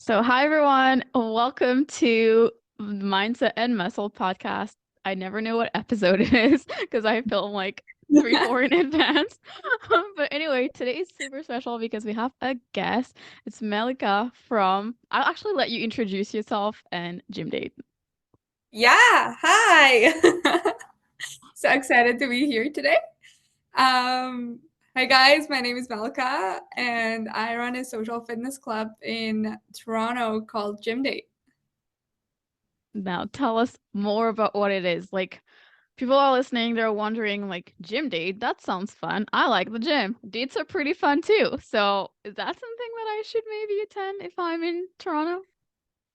So, hi everyone. Welcome to Mindset and Muscle podcast. I never know what episode it is because I film like three, four in advance. But anyway, today is super special because we have a guest. It's Melika from, I'll actually let you introduce yourself and GymDate. Yeah, hi. So excited to be here today. Um, Hi guys, my name is Melika and I run a social fitness club in Toronto called GymDate. Now, tell us more about what it is. Like, people are listening, they're wondering, like, gym date, that sounds fun. I like the gym. Dates are pretty fun too. So, is that something that I should maybe attend if I'm in Toronto?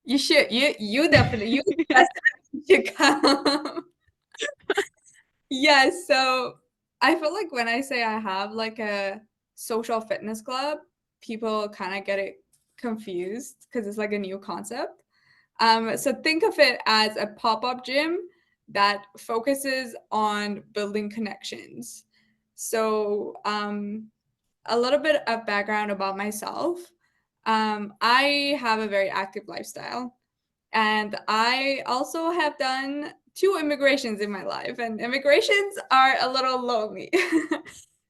You should, you definitely, you definitely should come. Yes, so I feel like when I say I have like a social fitness club, people kind of get it confused because it's like a new concept. So think of it as a pop-up gym that focuses on building connections. So a little bit of background about myself. I have a very active lifestyle. And I also have done two immigrations in my life, and immigrations are a little lonely.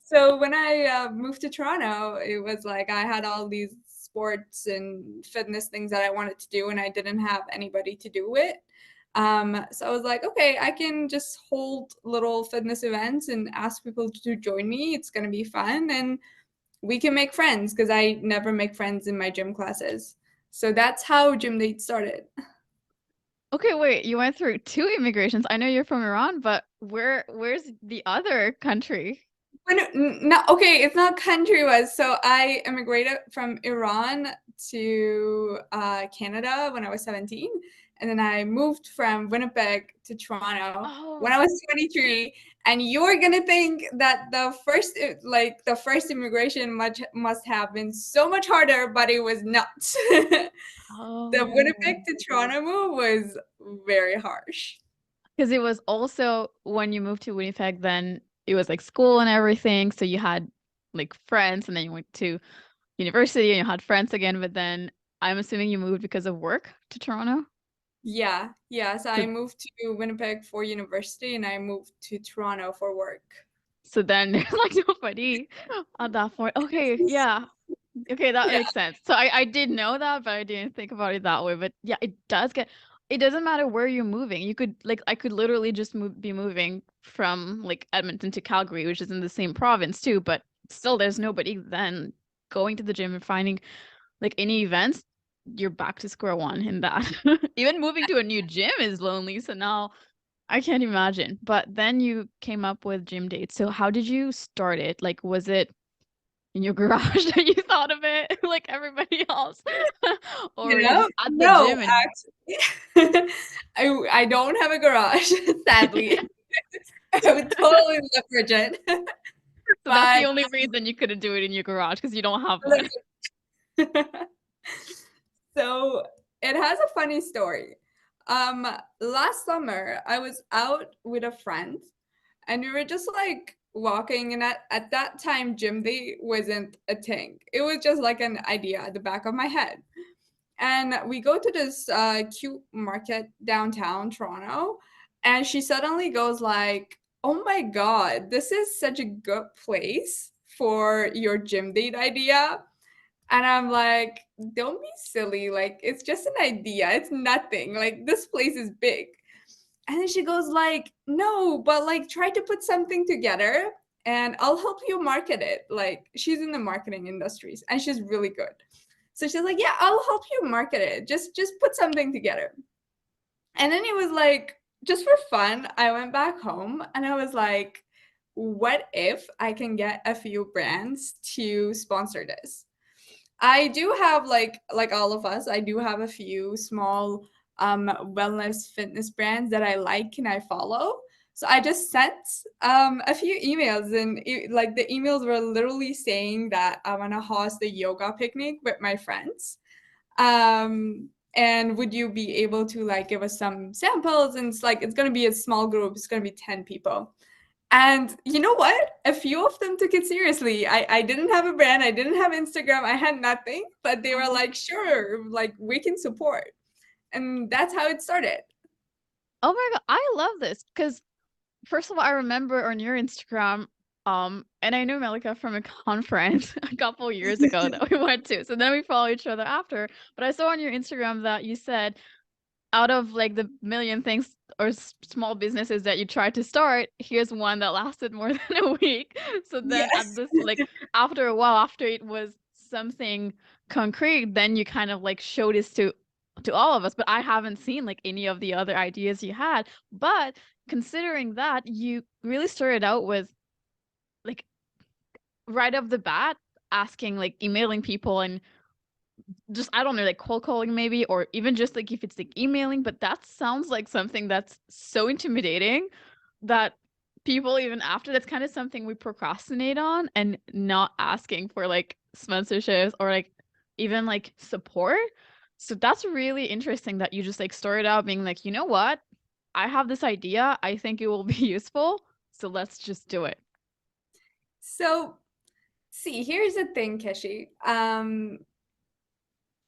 So when I moved to Toronto, it was like I had all these sports and fitness things that I wanted to do, and I didn't have anybody to do it. So I was like, okay, I can just hold little fitness events and ask people to join me. It's going to be fun, and we can make friends because I never make friends in my gym classes. So that's how Gym Date started. Okay, wait, you went through two immigrations. I know you're from Iran, but where's the other country? No, okay, it's not country-wise. So I immigrated from Iran to Canada when I was 17, and then I moved from Winnipeg to Toronto when Oh, I was 23. And you're gonna think that the first immigration must have been so much harder, but it was not. The oh. Winnipeg to Toronto move was very harsh. Because it was also when you moved to Winnipeg, then it was like school and everything. So you had like friends, and then you went to university and you had friends again. But then I'm assuming you moved because of work to Toronto. Yeah, yeah. So So I moved to Winnipeg for university and I moved to Toronto for work. so then there's like nobody at that point. Okay, yeah. Okay, that Yeah. makes sense. So I did know that, but I didn't think about it that way. But yeah, it doesn't matter where you're moving. You could like I could literally just be moving from like Edmonton to Calgary, which is in the same province too, but still there's nobody then going to the gym and finding like any events, you're back to square one in that. Even moving to a new gym is lonely, so now I can't imagine. But then you came up with gym dates. So how did you start it? Like was it in your garage that you thought of it like everybody else? Or You were you know? just at the No, gym and actually. I don't have a garage, sadly. I would totally leverage it. so that's the But only reason you couldn't do it in your garage because you don't have one. so it has a funny story. Um, Last summer I was out with a friend and we were just like walking, and at that time gym day wasn't a thing. It was just like an idea at the back of my head. And we go to this cute market downtown Toronto, and she suddenly goes like, oh my god, this is such a good place for your gym date idea. And I'm like, don't be silly. Like, it's just an idea. It's nothing. Like, this place is big. And then she goes like, no, but like try to put something together and I'll help you market it. Like, she's in the marketing industries and she's really good. So she's like, yeah, I'll help you market it. Just put something together. And then it was like, just for fun, I went back home and I was like, what if I can get a few brands to sponsor this? I do have like all of us, I do have a few small wellness fitness brands that I like and I follow. So I just sent a few emails, and like the emails were literally saying that I want to host a yoga picnic with my friends. And would you be able to like give us some samples? And it's like it's gonna be a small group. It's gonna be 10 people. And you know what? A few of them took it seriously. I didn't have a brand, I didn't have Instagram, I had nothing, but they were Oh. like, sure, like we can support. And that's how it started. Oh my God, I love this because first of all, I remember on your Instagram, and I knew Melika from a conference a couple years ago that we went to. So then we follow each other after. But I saw on your Instagram that you said out of like the million things or small businesses that you tried to start, here's one that lasted more than a week. So then Yes. at this, like after a while, after it was something concrete, then you kind of like showed this to all of us. But I haven't seen like any of the other ideas you had. But considering that, you really started out with like right off the bat asking like emailing people and just I don't know, like cold calling maybe, or even just like if it's like emailing, but that sounds like something that's so intimidating that people even after that's kind of something we procrastinate on and not asking for like sponsorships or like even like support. So that's really interesting that you just like started out being like, you know what? I have this idea. I think it will be useful. So let's just do it. So, see, here's the thing, Kishi.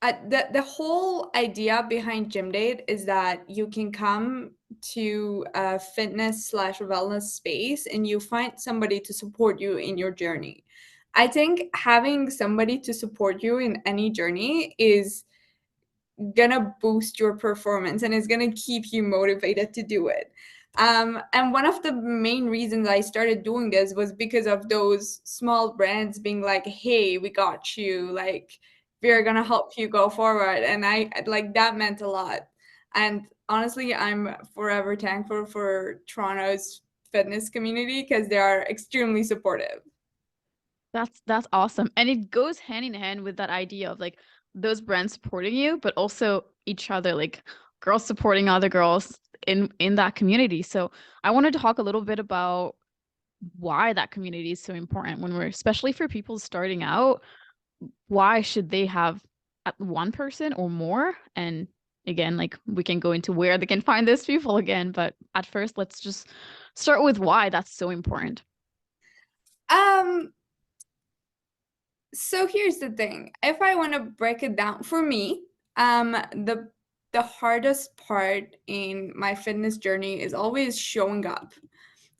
The whole idea behind GymDate is that you can come to a fitness slash wellness space and you find somebody to support you in your journey. I think having somebody to support you in any journey is gonna boost your performance and is gonna keep you motivated to do it. And one of the main reasons I started doing this was because of those small brands being like, "Hey, we got you. Like, we're gonna help you go forward." And I like that meant a lot. And honestly, I'm forever thankful for Toronto's fitness community because they are extremely supportive. That's awesome. And it goes hand in hand with that idea of like those brands supporting you, but also each other, like girls supporting other girls in that community. So I wanted to talk a little bit about why that community is so important when we're especially for people starting out, why should they have one person or more? And again, like we can go into where they can find those people again, but at first let's just start with why that's so important. Um, So here's the thing. If I want to break it down for me, the hardest part in my fitness journey is always showing up.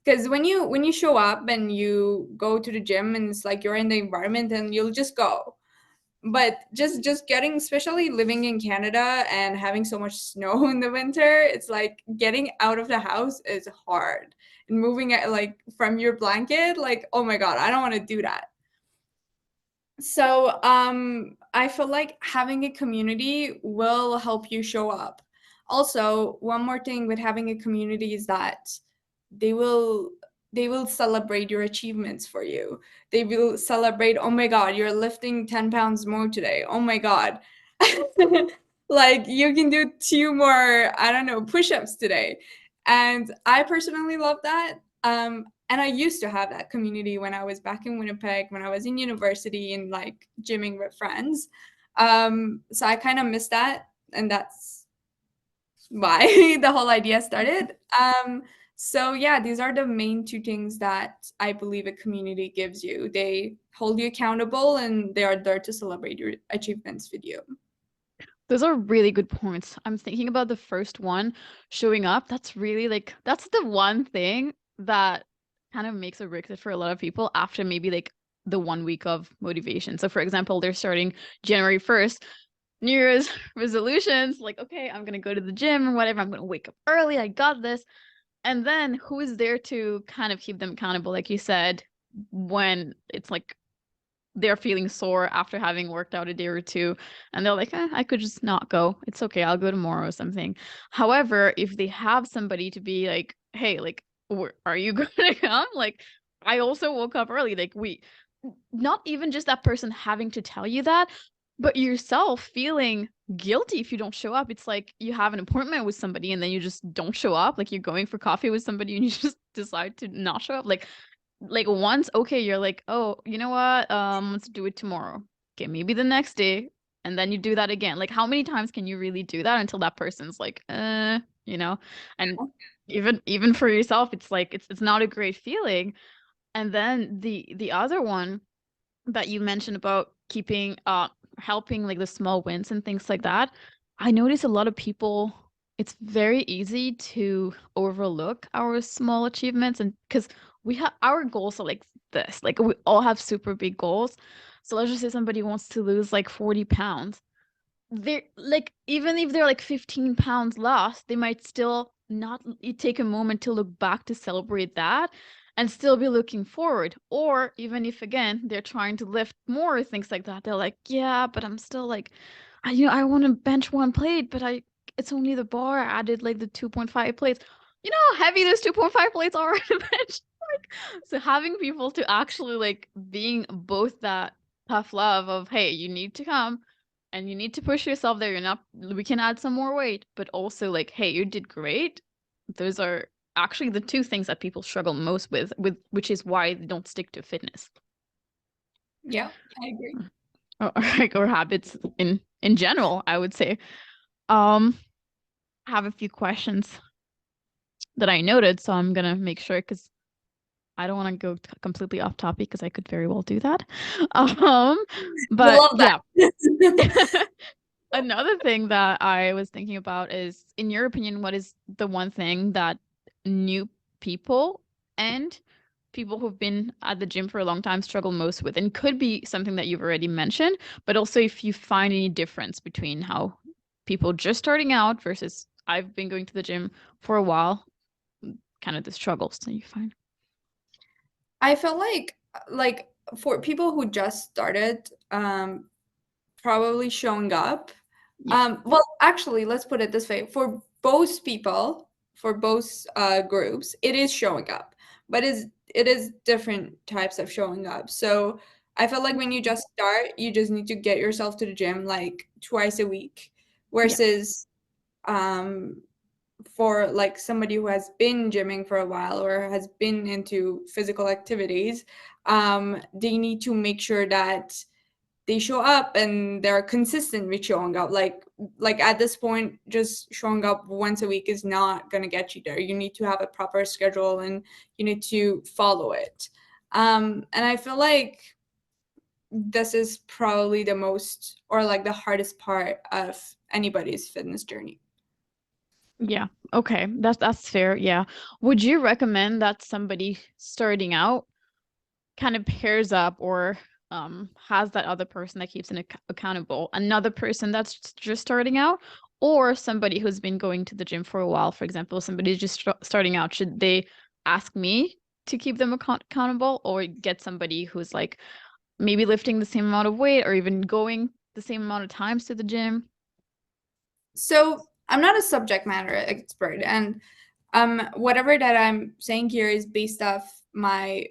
Because when you show up and you go to the gym and it's like you're in the environment and you'll just go. But just getting, especially living in Canada and having so much snow in the winter, it's like getting out of the house is hard. And moving it like from your blanket, like, oh my God, I don't want to do that. So, I feel like having a community will help you show up. Also, one more thing with having a community is that they will they will celebrate your achievements for you. They will celebrate, oh my God, you're lifting 10 pounds more today. Oh my God. Like you can do two more, I don't know, push-ups today. And I personally love that. And I used to have that community when I was back in Winnipeg, when I was in university and like gymming with friends. So I kind of miss that, and that's why the whole idea started. So yeah, these are the main two things that I believe a community gives you. They hold you accountable and they are there to celebrate your achievements with you. Those are really good points. I'm thinking about the first one, showing up. That's really like that's the one thing that kind of makes or breaks it for a lot of people after maybe like the 1 week of motivation. So for example, they're starting January 1st, New Year's resolutions, like, okay, I'm gonna go to the gym or whatever, I'm gonna wake up early, I got this. And then who is there to kind of keep them accountable, like you said, when it's like they're feeling sore after having worked out a day or two and they're like I could just not go, it's okay, I'll go tomorrow or something. However, if they have somebody to be like, hey, like are you going to come, like I also woke up early, like we not even just that person having to tell you that, but yourself feeling guilty if you don't show up. It's like you have an appointment with somebody and then you just don't show up, like you're going for coffee with somebody and you just decide to not show up, like once, okay, you're like, oh, you know what? Let's do it tomorrow. Okay, maybe the next day, and then you do that again. Like, how many times can you really do that until that person's like, you know? And even for yourself, it's like it's not a great feeling. And then the other one that you mentioned about keeping helping like the small wins and things like that, I notice a lot of people, it's very easy to overlook our small achievements, and because we have our goals are like this, like we all have super big goals. So let's just say somebody wants to lose like 40 pounds. They're like, even if they're like 15 pounds lost, they might still not take a moment to look back to celebrate that and still be looking forward. Or even if again they're trying to lift more, things like that, they're like, yeah, but I'm still like, I want to bench one plate, but it's only the bar. I added like the 2.5 plates. You know how heavy those 2.5 plates are on a bench? Like, so having people to actually like being both that tough love of, hey, you need to come and you need to push yourself there. You're not, we can add some more weight, but also like, hey, you did great. Those are actually the two things that people struggle most with which is why they don't stick to fitness. Yeah, I agree. Or like or habits in general, I would say. Um, I have a few questions that I noted, so I'm gonna make sure because I don't want to go completely off topic because I could very well do that. Um, We but love yeah. that. Another thing that I was thinking about is, in your opinion, what is the one thing that new people and people who've been at the gym for a long time struggle most with? And could be something that you've already mentioned, but also if you find any difference between how people just starting out versus I've been going to the gym for a while, kind of the struggles that you find. I feel like for people who just started, probably showing up. Yeah. Well, actually, let's put it this way: for both people, for both groups, it is showing up, but it is different types of showing up. So I feel like when you just start, you just need to get yourself to the gym like twice a week, Yeah. versus um for like somebody who has been gymming for a while or has been into physical activities, they need to make sure that they show up and they're consistent with showing up. Like at this point, just showing up once a week is not going to get you there. You need to have a proper schedule and you need to follow it. And I feel like this is probably the most or like the hardest part of anybody's fitness journey. Yeah. Okay. That's fair. Yeah. Would you recommend that somebody starting out kind of pairs up or has that other person that keeps them accountable, another person that's just starting out, or somebody who's been going to the gym for a while, for example, somebody's just starting out, should they ask me to keep them accountable or get somebody who's like maybe lifting the same amount of weight or even going the same amount of times to the gym? So I'm not a subject matter expert, and whatever that I'm saying here is based off my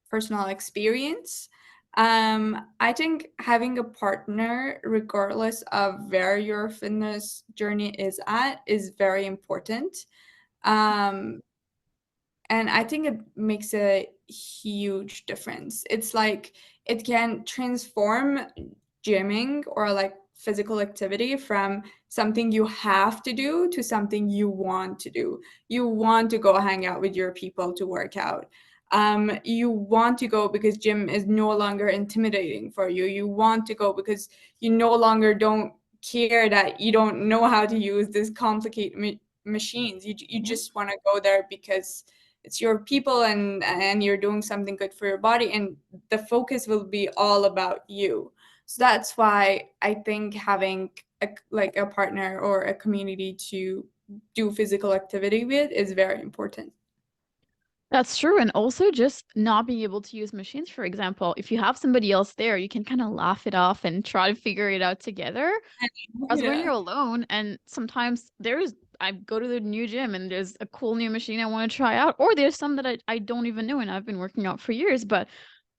personal experience. I think having a partner, regardless of where your fitness journey is at, is very important. Um, and I think it makes a huge difference. It's like it can transform gymming or like physical activity from something you have to do to something you want to do. You want to go hang out with your people to work out. You want to go because gym is no longer intimidating for you. You want to go because you no longer don't care that you don't know how to use these complicated machines. You Yeah. just want to go there because it's your people and you're doing something good for your body, and the focus will be all about you. So that's why I think having like a partner or a community to do physical activity with is very important. That's true. And also just not being able to use machines, for example, if you have somebody else there, you can kind of laugh it off and try to figure it out together. As when Yeah. you're alone, and sometimes I go to the new gym and there's a cool new machine I want to try out, or there's some that I don't even know and I've been working out for years, but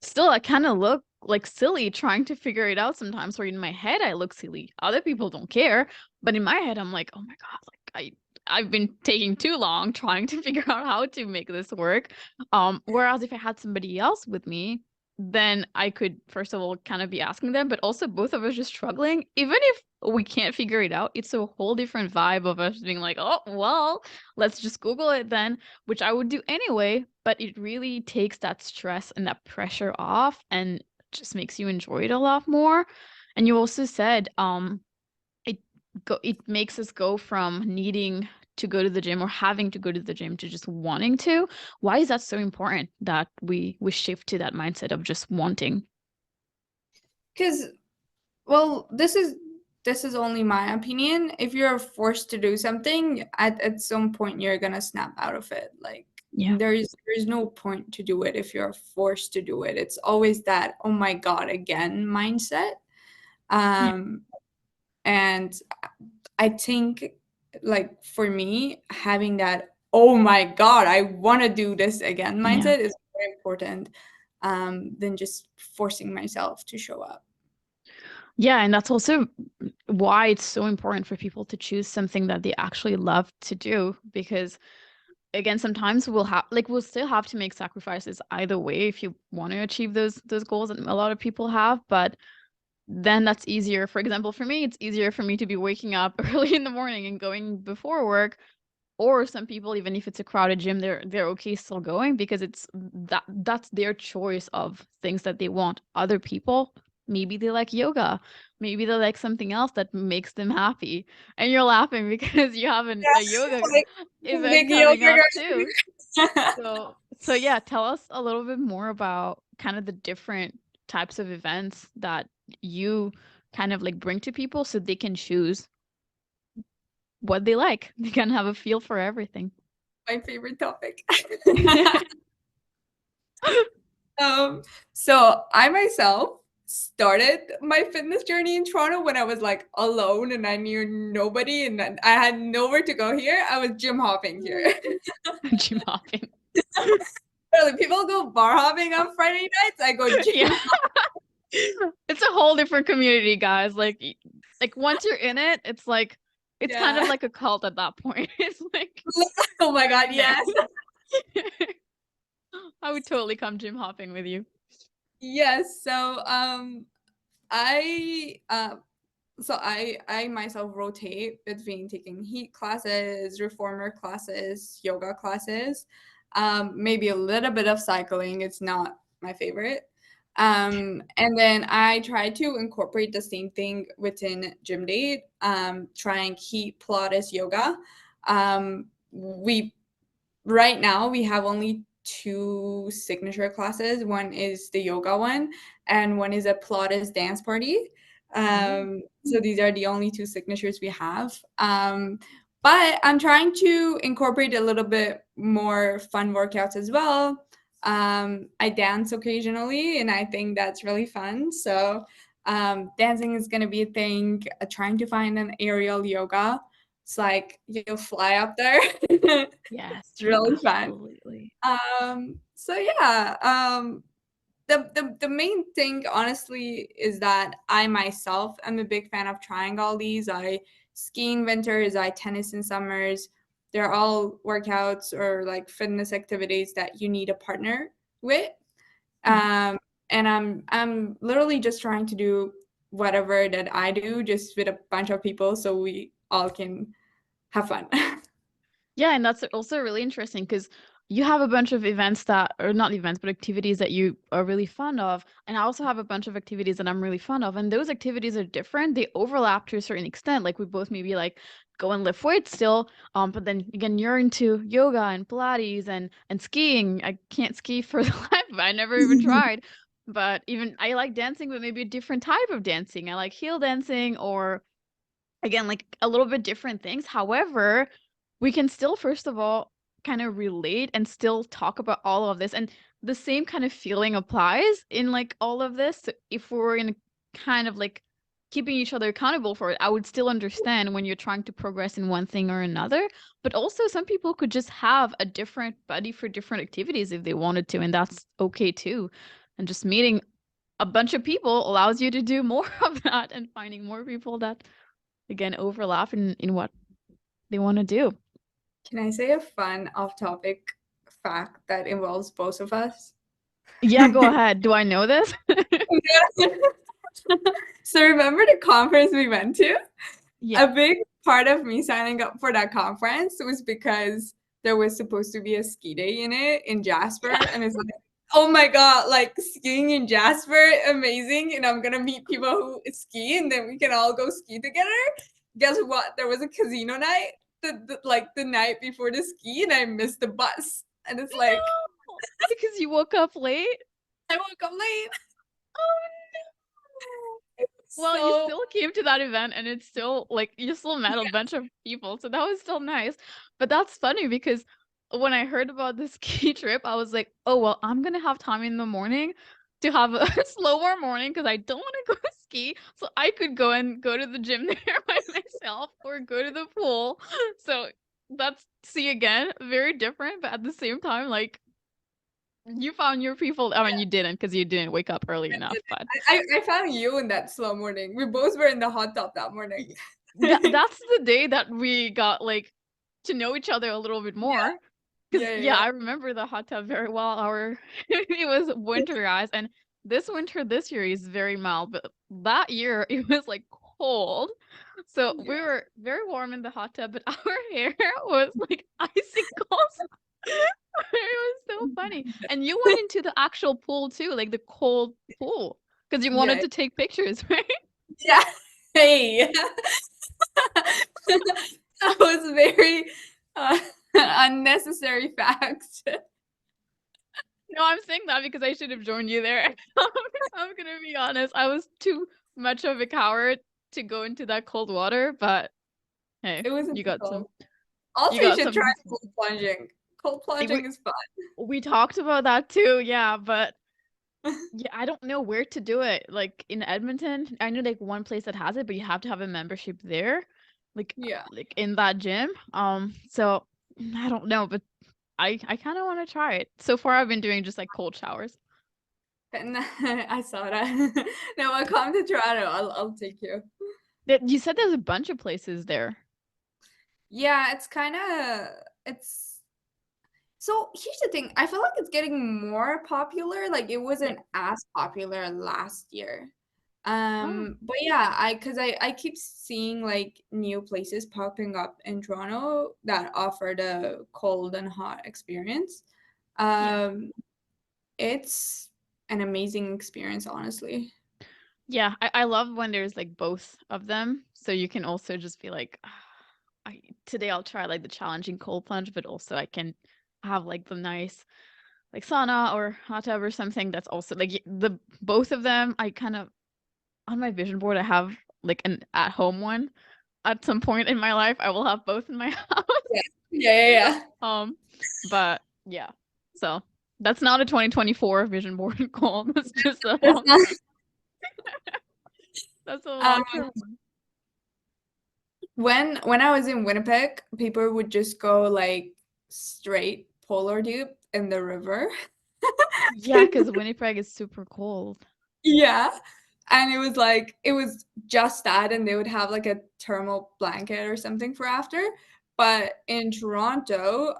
still I kind of look like silly trying to figure it out sometimes, where in my head I look silly. Other people don't care, but in my head I'm like, oh my God, like I've been taking too long trying to figure out how to make this work. Whereas if I had somebody else with me, then I could, first of all, kind of be asking them, but also both of us just struggling. Even if we can't figure it out, it's a whole different vibe of us being like, oh, well, let's just Google it then, which I would do anyway. But it really takes that stress and that pressure off and just makes you enjoy it a lot more. And you also said, it makes us go from needing to go to the gym or having to go to the gym to just wanting to. Why is that so important that we shift to that mindset of just wanting? Because, well, this is only my opinion. If you're forced to do something, at some point you're gonna snap out of it. Like Yeah. there's no point to do it if you're forced to do it. It's always that, oh my God, again mindset. Yeah. And I think, like, for me, having that, oh my God, I want to do this again Yeah. mindset is very important, than just forcing myself to show up. Yeah, and that's also why it's so important for people to choose something that they actually love to do because again, sometimes we'll still have to make sacrifices either way if you want to achieve those goals that a lot of people have, but then that's easier. For example, for me, it's easier for me to be waking up early in the morning and going before work. Or some people, even if it's a crowded gym, they're okay still going because that's their choice of things that they want. Other people, maybe they like yoga, maybe they like something else that makes them happy. And you're laughing because you have a yoga Like event big coming yoga up too. guys. So yeah, tell us a little bit more about kind of the different types of events that you kind of like bring to people so they can choose what they like. They can have a feel for everything. My favorite topic. Um, so I myself started my fitness journey in Toronto when I was like alone and I knew nobody and I had nowhere to go here. I was gym hopping here. Gym hopping. Really, people go bar hopping on Friday nights. I go gym. Yeah. It's a whole different community, guys. Like once you're in it, it's kind of Yeah. like a cult at that point. It's like Oh my you're God, in there. yes. I would totally come gym hopping with you. Yes. I I myself rotate between taking heat classes, reformer classes, yoga classes, maybe a little bit of cycling. It's not my favorite. And then I try to incorporate the same thing within GymDate, trying heat Pilates yoga. We Right now we have only two signature classes. One is the yoga one, and one is a Pilates dance party. Oh. So these are the only two signatures we have. But I'm trying to incorporate a little bit more fun workouts as well. I dance occasionally, and I think that's really fun. So dancing is going to be a thing. Trying to find an aerial yoga. It's like you'll fly up there. Yes, It's really fun. absolutely. So yeah, the main thing honestly is that I myself am a big fan of trying all these. I ski in winters, I tennis in summers. They're all workouts or like fitness activities that you need a partner with. Mhm. Um, and I'm literally just trying to do whatever that I do just with a bunch of people so we all can have fun. Yeah, and that's also really interesting because you have a bunch of events that, or not events, but activities that you are really fond of. And I also have a bunch of activities that I'm really fond of. And those activities are different. They overlap to a certain extent. Like we both maybe like go and lift weights still. But then again, you're into yoga and Pilates and skiing. I can't ski for the life of me. I never even tried. But even I like dancing, but maybe a different type of dancing. I like heel dancing or again like a little bit different things. However, we can still first of all kind of relate and still talk about all of this and the same kind of feeling applies in like all of this. So if we're in a kind of like keeping each other accountable for it, I would still understand when you're trying to progress in one thing or another, but also some people could just have a different buddy for different activities if they wanted to, and that's okay too. And just meeting a bunch of people allows you to do more of that and finding more people that again overlap in what they want to do. Can I say a fun off-topic fact that involves both of us? Yeah, go ahead. Do I know this? So remember the conference we went to? Yeah. A big part of me signing up for that conference was because there was supposed to be a ski day in it in Jasper, Yeah. and it's like, oh my god, like skiing in Jasper, amazing, and I'm gonna meet people who ski, and then we can all go ski together. Guess what? There was a casino night like the night before the ski, and I missed the bus, and it's like No, because you woke up late. I woke up late. Oh It was well, you so still came to that event and it's still like you still met a bunch of people, so that was still nice. But that's funny because when I heard about the ski trip, I was like, oh well, I'm gonna have time in the morning to have a slower morning because I don't want to go ski. So I could go to the gym there by myself or go to the pool. So that's see again, very different, but at the same time, like you found your people. I mean, you didn't because you didn't wake up early enough, but I found you in that slow morning. We both were in the hot tub that morning. that's the day that we got like to know each other a little bit Yeah, more. Because yeah, yeah, yeah, I remember the hot tub very well. Our it was winter, guys, and this winter this year is very mild, but that year it was like cold. So yeah. we were very warm in the hot tub, but our hair was like icicles. It was so funny. And you went into the actual pool too, like the cold pool, because you wanted Yeah, to take pictures, right? yeah. Hey, that was very uh, unnecessary fact. No, I'm saying that because I should have joined you there. I'm gonna be honest. I was too much of a coward to go into that cold water, but hey, It was a you got some cold. Also, you you got should try some cold plunging. Cold we plunging is fun. we talked about that too, yeah, but yeah, I don't know where to do it. Like in Edmonton, I know like one place that has it, but you have to have a membership there, like Yeah, like in that gym. So I don't know, but I kind of want to try it. So far, I've been doing just like cold showers. and I saw that. Now I come to Toronto. I'll take you. You said there's a bunch of places there. Yeah, it's kind of it's so here's the thing. I feel like it's getting more popular. Like it Yeah. wasn't as popular last year. Oh, But yeah, I keep seeing like new places popping up in Toronto that offer the cold and hot experience. yeah. Um, it's an amazing experience, honestly. Yeah, I love when there's like both of them. So you can also just be like, "Ah, today I'll try like the challenging cold plunge, but also I can have like the nice like sauna or hot tub or something that's also like the both of them. I kind of on my vision board I have like an at home one. At some point in my life, I will have both in my house. Yeah, yeah, yeah, yeah. Um, but yeah. So that's not a 2024 vision board goal. That's just a That's long not, term. That's a um, long term one. when I was in Winnipeg, people would just go like straight polar dip in the river. Yeah, because Winnipeg is super cold. Yeah. And it was like it was just that and they would have like a thermal blanket or something for after. But in Toronto,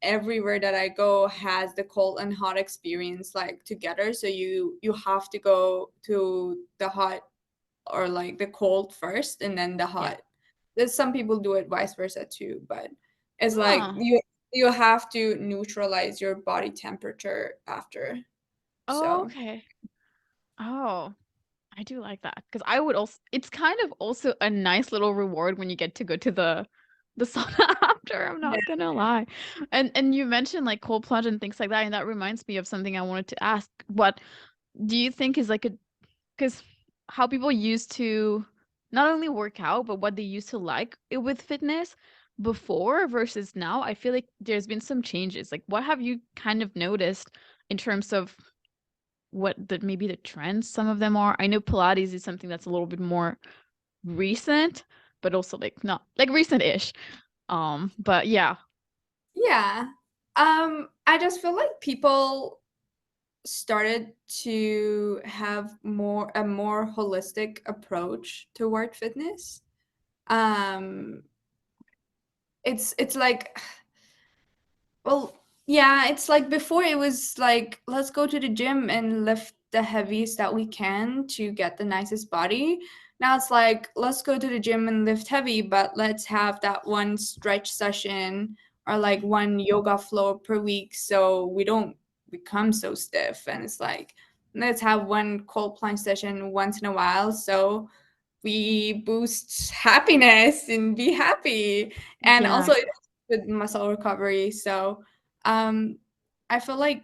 everywhere that I go has the cold and hot experience like together. So you have to go to the hot or like the cold first and then the Yeah. hot. There's some people do it vice versa too, but it's like Oh. you have to neutralize your body temperature after. Oh, So okay. Oh, I do like that because I would also. It's kind of also a nice little reward when you get to go to the sauna after. I'm yeah. not gonna lie, and you mentioned like cold plunge and things like that, and that reminds me of something I wanted to ask. What do you think is like a because how people used to not only work out, but what they used to like it with fitness before versus now, I feel like there's been some changes. Like, what have you kind of noticed in terms of what the maybe the trends some of them are? I know Pilates is something that's a little bit more recent, but also like not like recent-ish. But yeah. Yeah. I just feel like people started to have a more holistic approach toward fitness. Um, it's like, well, Yeah, it's like before it was like, let's go to the gym and lift the heaviest that we can to get the nicest body. Now it's like, let's go to the gym and lift heavy, but let's have that one stretch session or like one yoga floor per week so we don't become so stiff. And it's like, let's have one cold plunge session once in a while so we boost happiness and be happy. And Yeah. also it helps with muscle recovery. So um, I feel like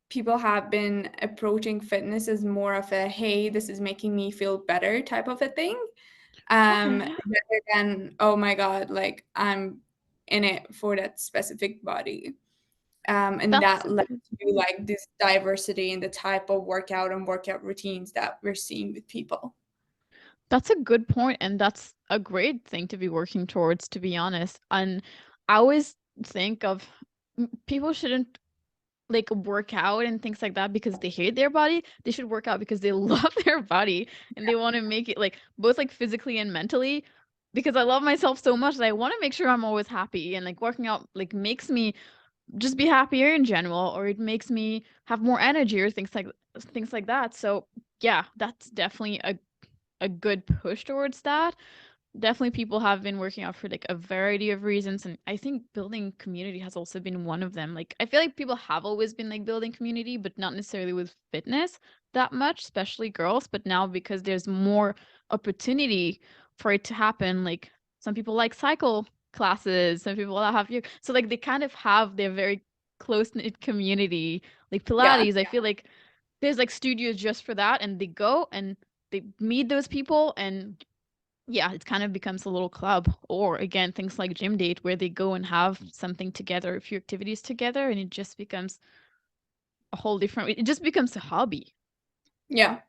people have been approaching fitness as more of a hey, this is making me feel better type of a thing. Okay. Rather than oh my god, like I'm in it for that specific body. And That's that a led good to point. like this diversity in the type of workout and workout routines that we're seeing with people. That's a good point, and that's a great thing to be working towards, to be honest. And I always think of people shouldn't like work out and things like that because they hate their body. They should work out because they love their body and they want to make it like both like physically and mentally. Because I love myself so much that I want to make sure I'm always happy, and like working out like makes me just be happier in general, or it makes me have more energy or things like that. So yeah, that's definitely a good push towards that. Definitely people have been working out for like a variety of reasons, and I think building community has also been one of them. Like I feel like people have always been like building community, but not necessarily with fitness that much, especially girls. But now because there's more opportunity for it to happen, like some people like cycle classes, some people have you, so like they kind of have their very close knit community. Like Yeah. Pilates, I feel like there's like studios just for that, and they go and they meet those people, and yeah, it kind of becomes a little club. Or again, things like GymDate, where they go and have something together, a few activities together, and it just becomes a whole different, it just becomes a hobby. Yeah.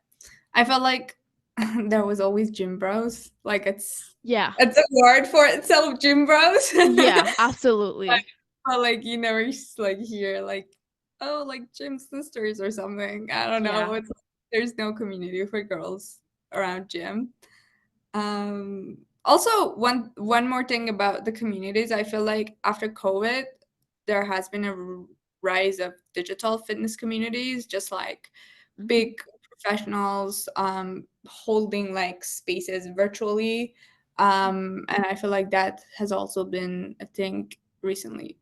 I felt like there was always gym bros. Like Yeah. it's a word for itself, gym bros. Yeah, But, absolutely. but like you never like hear like oh like gym sisters or something. I don't know. Yeah. It's there's no community for girls around gym. Also, one more thing about the communities, I feel like after COVID, there has been a rise of digital fitness communities, just like Hmm. big professionals holding like spaces virtually. And I feel like that has also been a thing recently.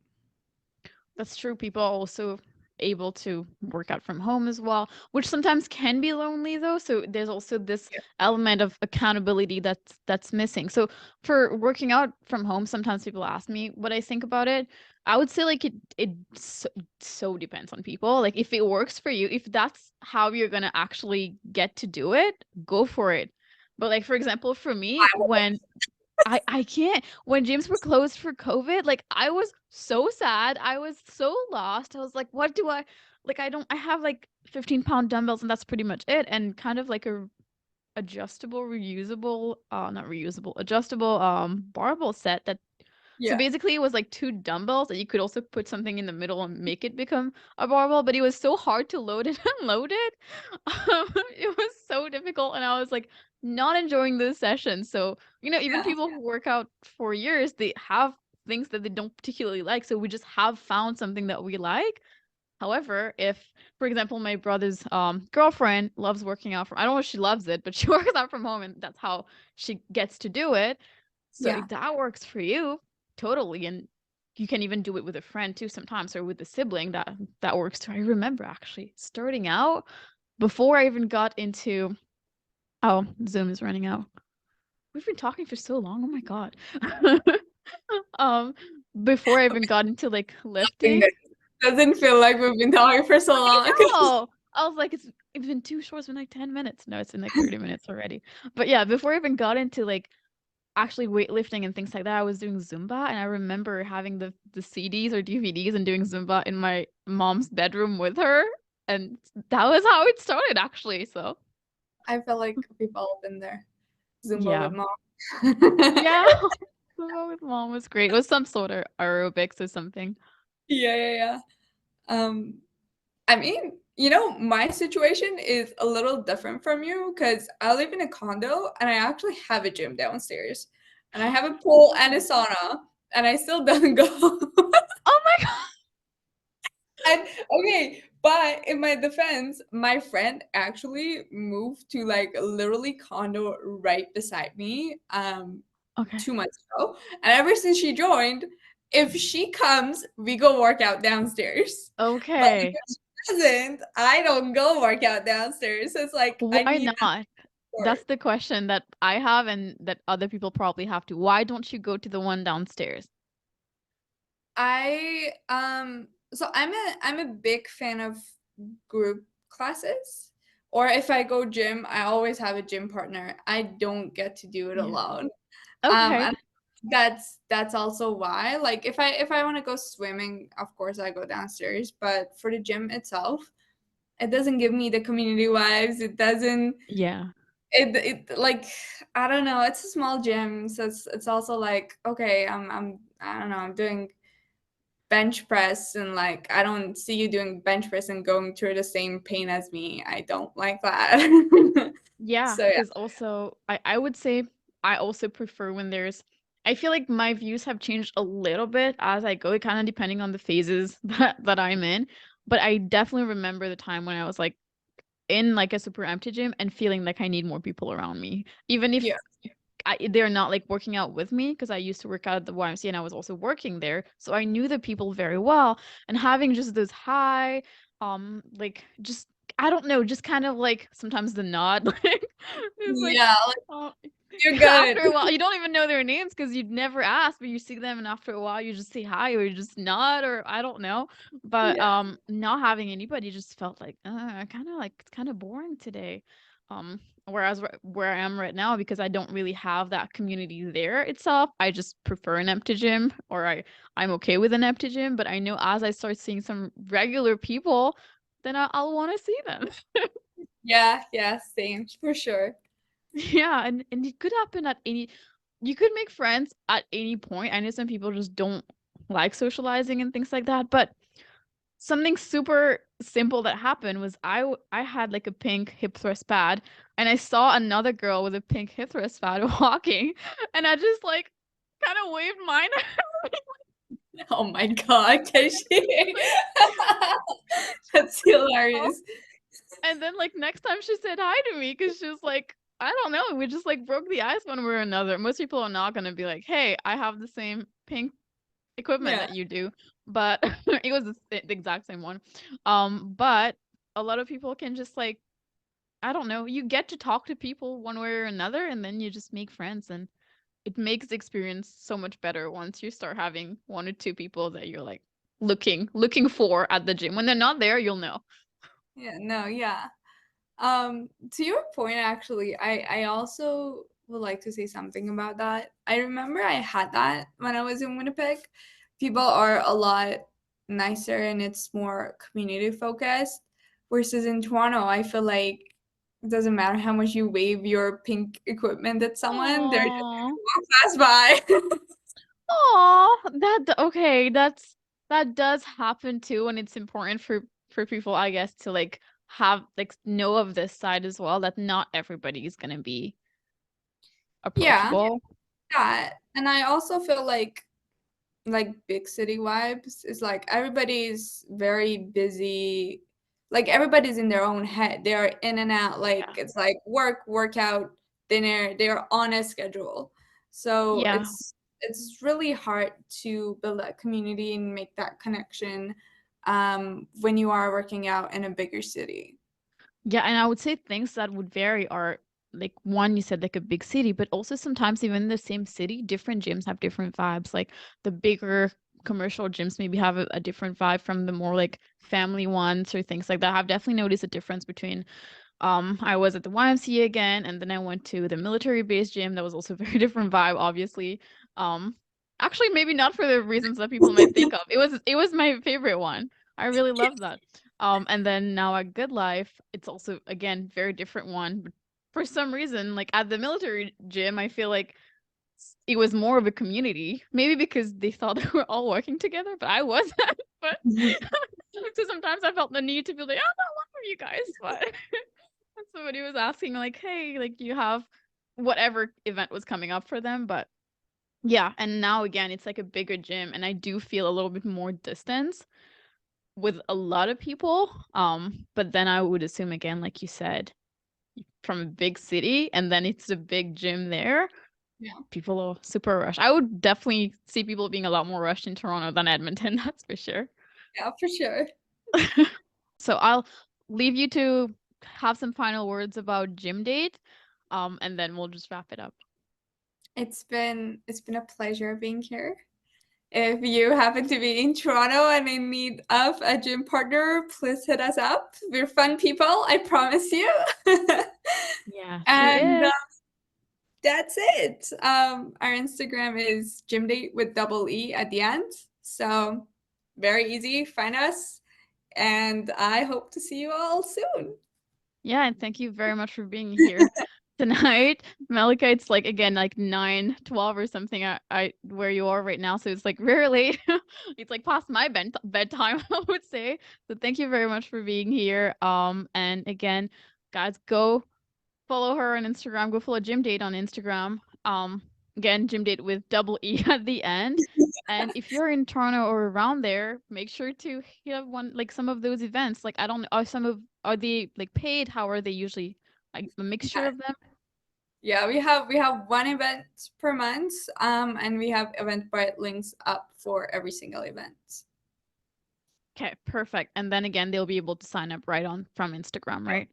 That's true. People are also able to work out from home as well, which sometimes can be lonely though. So there's also this Yeah. element of accountability that's missing. So for working out from home, sometimes people ask me what I think about it. I would say like it so depends on people. Like if it works for you, if that's how you're gonna actually get to do it, go for it. But like for example, for me, when I can't. When gyms were closed for COVID, like I was so sad. I was so lost. I was like, what do I like I have like 15-pound dumbbells and that's pretty much it. And kind of like a adjustable, reusable, not reusable, adjustable barbell set that so Yeah. basically it was like two dumbbells and you could also put something in the middle and make it become a barbell, but it was so hard to load it and load it. It was so difficult and I was like not enjoying this session. So, even Yeah. people who work out for years, they have things that they don't particularly like. So we just have found something that we like. However, if, for example, my brother's girlfriend loves working out from, I don't know if she loves it, but she works out from home and that's how she gets to do it. So Yeah. if that works for you, totally. And you can even do it with a friend too sometimes or with a sibling that works too. I remember actually starting out before I even got into, oh, Zoom is running out. We've been talking for so long. Oh my God. Um, before I even got into like Thing lifting. that doesn't feel like we've been talking for so I long. know. I was like, it's been too short. It's been like 10 minutes. No, it's been like 30 minutes already. But yeah, before I even got into like actually weightlifting and things like that, I was doing Zumba, and I remember having the CDs or DVDs and doing Zumba in my mom's bedroom with her, and that was how it started actually. So I feel like we've all been there. Zumba with yeah, mom. yeah, Zumba with mom was great. It was some sort of aerobics or something. Yeah, yeah, yeah. Um, I mean, my situation is a little different from you because I live in a condo and I actually have a gym downstairs, and I have a pool and a sauna, and I still don't go. Oh my God. And okay, but in my defense, my friend actually moved to like literally condo right beside me Okay. 2 months ago. And ever since she joined, if she comes, we go work out downstairs. But if Okay. she doesn't, I don't go work out downstairs. So it's like I Why need that not? support. That's the question that I have and that other people probably have to. Why don't you go to the one downstairs? So I'm a big fan of group classes. Or if I go gym, I always have a gym partner. I don't get to do it Yeah. alone. Okay. And that's also why. Like if I want to go swimming, of course I go downstairs. But for the gym itself, it doesn't give me the community vibes. It doesn't. Yeah. It like I don't know. It's a small gym, so it's also like okay, I don't know. I'm doing bench press and like I don't see you doing bench press and going through the same pain as me. I don't like that. Yeah, So yeah. because also I would say I also prefer when there's I feel like my views have changed a little bit as I go, kind of depending on the phases that I'm in. But I definitely remember the time when I was like in like a super empty gym and feeling like I need more people around me. Even if Yeah. they're not like working out with me, because I used to work out at the YMCA and I was also working there. So I knew the people very well. And having just those high, like just I don't know, just kind of like sometimes the nod, like it's like Yeah, like oh, you're good. after a while you don't even know their names because you'd never ask, but you see them and after a while you just say hi or you just nod or I don't know. But Yeah. not having anybody just felt like kind of like it's kind of boring today. Whereas where I am right now, because I don't really have that community there itself, I just prefer an empty gym, or I'm okay with an empty gym. But I know as I start seeing some regular people, then I'll want to see them. Yeah, yeah, same for sure. Yeah, and it could happen at any. You could make friends at any point. I know some people just don't like socializing and things like that, but something super simple that happened was I had like a pink hip thrust pad and I saw another girl with a pink hip thrust pad walking and I just like kind of waved mine. Oh my god, Kashi. Like, That's oh. hilarious. And then like next time she said hi to me because she was like, I don't know, we just like broke the ice one way or another. Most people are not gonna be like, hey, I have the same pink equipment Yeah. that you do, but it was the exact same one. But a lot of people can just like I don't know, you get to talk to people one way or another, and then you just make friends, and it makes the experience so much better once you start having one or two people that you're like looking for at the gym. When they're not there, you'll know. Yeah, no, yeah. To your point, actually, I also would like to say something about that. I remember I had that when I was in Winnipeg. People are a lot nicer and it's more community focused. Versus in Toronto, I feel like it doesn't matter how much you wave your pink equipment at someone, they're just Aww. gonna walk fast by. Aw, okay, that does happen too, and it's important for people, I guess, to like have like know of this side as well, that not everybody is gonna be Yeah, approachable. yeah. And I also feel like big city vibes is like everybody's very busy, like everybody's in their own head, they're in and out, like Yeah. it's like work, workout, dinner, they're on a schedule. So Yeah. it's really hard to build that community and make that connection when you are working out in a bigger city. Yeah, and I would say things that would vary are like one, you said like a big city, but also sometimes even in the same city, different gyms have different vibes. Like the bigger commercial gyms maybe have a different vibe from the more like family ones or things like that. I've definitely noticed a difference between I was at the YMCA again, and then I went to the military-based gym. That was also a very different vibe, obviously. Um, actually, maybe not for the reasons that people might think of. It was my favorite one. I really love that. And then now at Good Life, it's also again very different one. But for some reason, like at the military gym, I feel like it was more of a community. Maybe because they thought they were all working together, but I wasn't. But so sometimes I felt the need to be like, I'm not one of you guys, but somebody was asking like, hey, like you have whatever event was coming up for them, but yeah, and now again it's like a bigger gym and I do feel a little bit more distance. with a lot of people. But then I would assume again, like you said, from a big city and then it's a big gym there. Yeah. People are super rushed. I would definitely see people being a lot more rushed in Toronto than Edmonton, that's for sure. Yeah, for sure. So I'll leave you to have some final words about GymDate, and then we'll just wrap it up. It's been a pleasure being here. If you happen to be in Toronto and in need of a gym partner, please hit us up. We're fun people, I promise you. Yeah, she And is. that's it. Our Instagram is gymdate with double E at the end. So very easy. Find us. And I hope to see you all soon. Yeah, and thank you very much for being here tonight. Melika, it's like again like 9:12 or something I where you are right now. So it's like very late. It's like past my bedtime, I would say. So thank you very much for being here. And again, guys, go follow her on Instagram. Go follow GymDate on Instagram. Again, GymDate with double E at the end. And if you're in Toronto or around there, make sure to hit one like some of those events. Like I don't know, are they like paid? How are they usually? Like a mixture Yeah, of them? yeah, we have one event per month, and we have Eventbrite links up for every single event. Okay, perfect. And then again, they'll be able to sign up right on from Instagram, right?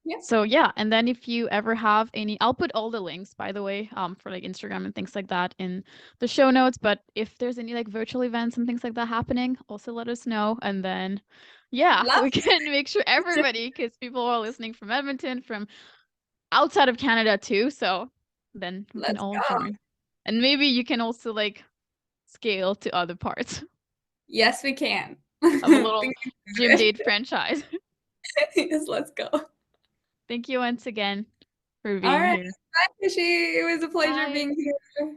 Yeah, So yeah, and then if you ever have any, I'll put all the links, by the way, for like Instagram and things like that in the show notes. But if there's any like virtual events and things like that happening, also let us know. And then, yeah, love. we can make sure everybody, because people are listening from Edmonton, from outside of Canada too. So then we can Let's all go. join. And maybe you can also like scale to other parts Yes, we can. of a Think little gym about date franchise. it. Yes, let's go. Thank you once again for All being right. here. Bye, Fishy. It was a pleasure Bye. being here.